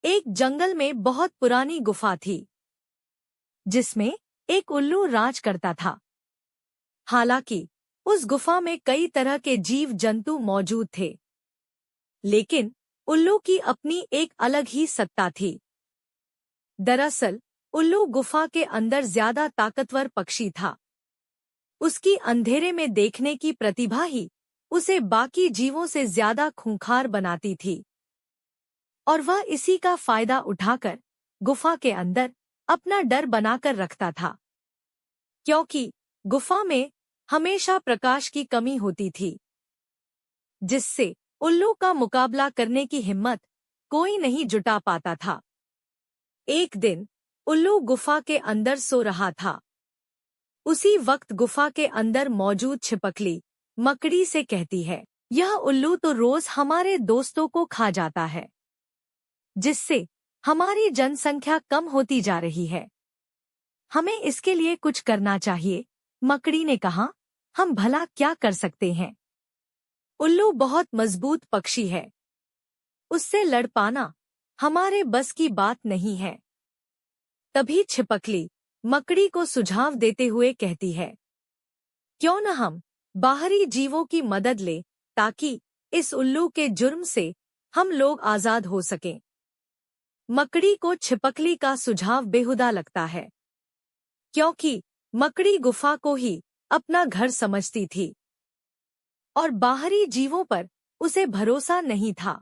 एक जंगल में बहुत पुरानी गुफा थी, जिसमें एक उल्लू राज करता था। हालांकि उस गुफा में कई तरह के जीव जंतु मौजूद थे, लेकिन उल्लू की अपनी एक अलग ही सत्ता थी। दरअसल उल्लू गुफा के अंदर ज्यादा ताकतवर पक्षी था। उसकी अंधेरे में देखने की प्रतिभा ही उसे बाकी जीवों से ज्यादा खूंखार बनाती थी, और वह इसी का फायदा उठाकर गुफा के अंदर अपना डर बनाकर रखता था। क्योंकि गुफा में हमेशा प्रकाश की कमी होती थी, जिससे उल्लू का मुकाबला करने की हिम्मत कोई नहीं जुटा पाता था। एक दिन उल्लू गुफा के अंदर सो रहा था। उसी वक्त गुफा के अंदर मौजूद छिपकली मकड़ी से कहती है, यह उल्लू तो रोज हमारे दोस्तों को खा जाता है, जिससे हमारी जनसंख्या कम होती जा रही है। हमें इसके लिए कुछ करना चाहिए। मकड़ी ने कहा, हम भला क्या कर सकते हैं? उल्लू बहुत मजबूत पक्षी है, उससे लड़ पाना हमारे बस की बात नहीं है। तभी छिपकली मकड़ी को सुझाव देते हुए कहती है, क्यों न हम बाहरी जीवों की मदद लें, ताकि इस उल्लू के जुर्म से हम लोग आजाद हो सकें। मकड़ी को छिपकली का सुझाव बेहुदा लगता है, क्योंकि मकड़ी गुफा को ही अपना घर समझती थी और बाहरी जीवों पर उसे भरोसा नहीं था।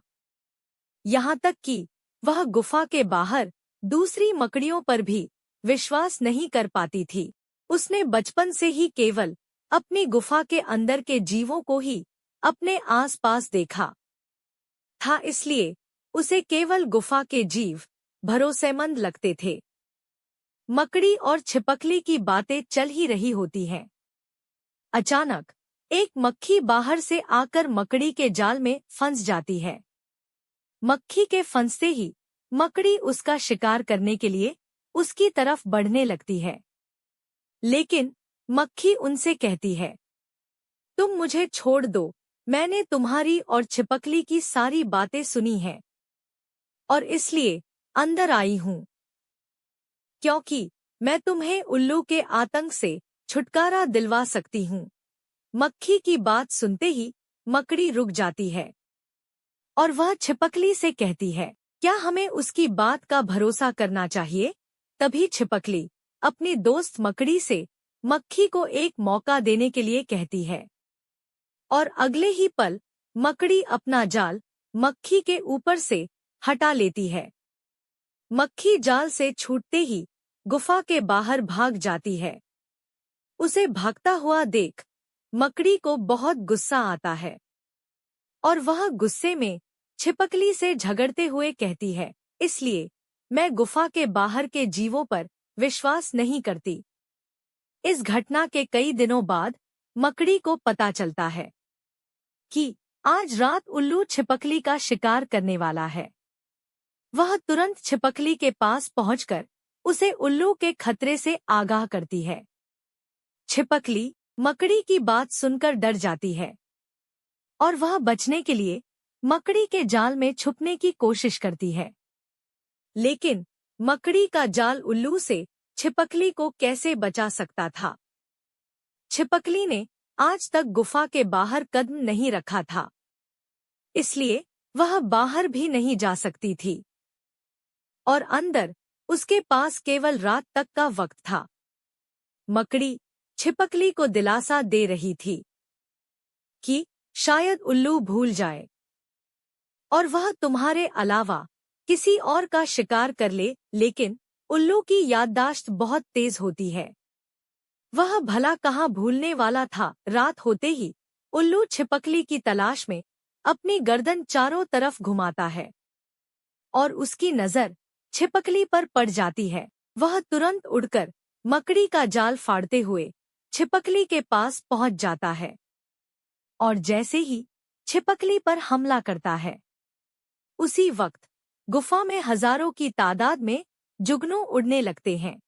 यहाँ तक कि वह गुफा के बाहर दूसरी मकड़ियों पर भी विश्वास नहीं कर पाती थी। उसने बचपन से ही केवल अपनी गुफा के अंदर के जीवों को ही अपने आसपास देखा था, इसलिए उसे केवल गुफा के जीव भरोसेमंद लगते थे। मकड़ी और छिपकली की बातें चल ही रही होती हैं। अचानक एक मक्खी बाहर से आकर मकड़ी के जाल में फंस जाती है। मक्खी के फंसते ही मकड़ी उसका शिकार करने के लिए उसकी तरफ बढ़ने लगती है, लेकिन मक्खी उनसे कहती है, तुम मुझे छोड़ दो, मैंने तुम्हारी और छिपकली की सारी बातें सुनी हैं और इसलिए अंदर आई हूँ, क्योंकि मैं तुम्हें उल्लू के आतंक से छुटकारा दिलवा सकती हूँ। मक्खी की बात सुनते ही मकड़ी रुक जाती है और वह छिपकली से कहती है, क्या हमें उसकी बात का भरोसा करना चाहिए? तभी छिपकली अपनी दोस्त मकड़ी से मक्खी को एक मौका देने के लिए कहती है और अगले ही पल मकड़ी अपना जाल मक्खी के ऊपर से हटा लेती है। मक्खी जाल से छूटते ही गुफा के बाहर भाग जाती है। उसे भागता हुआ देख मकड़ी को बहुत गुस्सा आता है और वह गुस्से में छिपकली से झगड़ते हुए कहती है, इसलिए मैं गुफा के बाहर के जीवों पर विश्वास नहीं करती। इस घटना के कई दिनों बाद मकड़ी को पता चलता है कि आज रात उल्लू छिपकली का शिकार करने वाला है। वह तुरंत छिपकली के पास पहुंचकर उसे उल्लू के खतरे से आगाह करती है। छिपकली मकड़ी की बात सुनकर डर जाती है और वह बचने के लिए मकड़ी के जाल में छुपने की कोशिश करती है, लेकिन मकड़ी का जाल उल्लू से छिपकली को कैसे बचा सकता था? छिपकली ने आज तक गुफा के बाहर कदम नहीं रखा था, इसलिए वह बाहर भी नहीं जा सकती थी और अंदर उसके पास केवल रात तक का वक्त था। मकड़ी छिपकली को दिलासा दे रही थी कि शायद उल्लू भूल जाए और वह तुम्हारे अलावा किसी और का शिकार कर ले, लेकिन उल्लू की याददाश्त बहुत तेज होती है। वह भला कहाँ भूलने वाला था। रात होते ही उल्लू छिपकली की तलाश में अपनी गर्दन चारों तरफ घुमाता है और उसकी नजर छिपकली पर पड़ जाती है। वह तुरंत उड़कर मकड़ी का जाल फाड़ते हुए छिपकली के पास पहुंच जाता है और जैसे ही छिपकली पर हमला करता है, उसी वक्त गुफा में हजारों की तादाद में जुगनू उड़ने लगते हैं।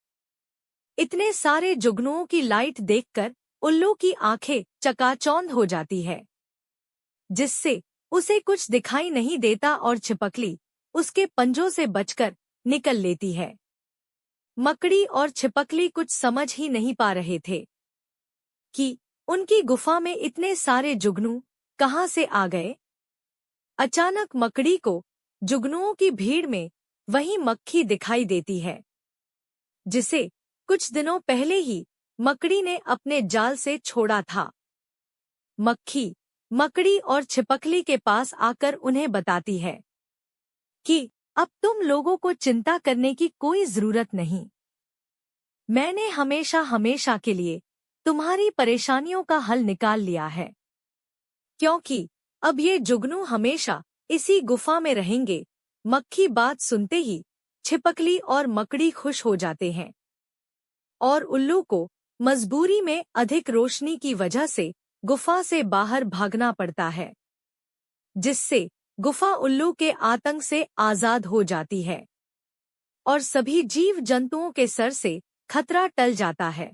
इतने सारे जुगनुओं की लाइट देखकर उल्लू की आंखें चकाचौंध हो जाती है, जिससे उसे कुछ दिखाई नहीं देता और छिपकली उसके पंजों से बचकर निकल लेती है। मकड़ी और छिपकली कुछ समझ ही नहीं पा रहे थे कि उनकी गुफा में इतने सारे जुगनू कहाँ से आ गए। अचानक मकड़ी को जुगनुओं की भीड़ में वही मक्खी दिखाई देती है, जिसे कुछ दिनों पहले ही मकड़ी ने अपने जाल से छोड़ा था। मक्खी मकड़ी और छिपकली के पास आकर उन्हें बताती है कि अब तुम लोगों को चिंता करने की कोई जरूरत नहीं। मैंने हमेशा हमेशा के लिए तुम्हारी परेशानियों का हल निकाल लिया है, क्योंकि अब ये जुगनू हमेशा इसी गुफा में रहेंगे। मक्खी बात सुनते ही छिपकली और मकड़ी खुश हो जाते हैं और उल्लू को मजबूरी में अधिक रोशनी की वजह से गुफा से बाहर भागना पड़ता है, जिससे गुफा उल्लू के आतंक से आजाद हो जाती है और सभी जीव जंतुओं के सर से खतरा टल जाता है।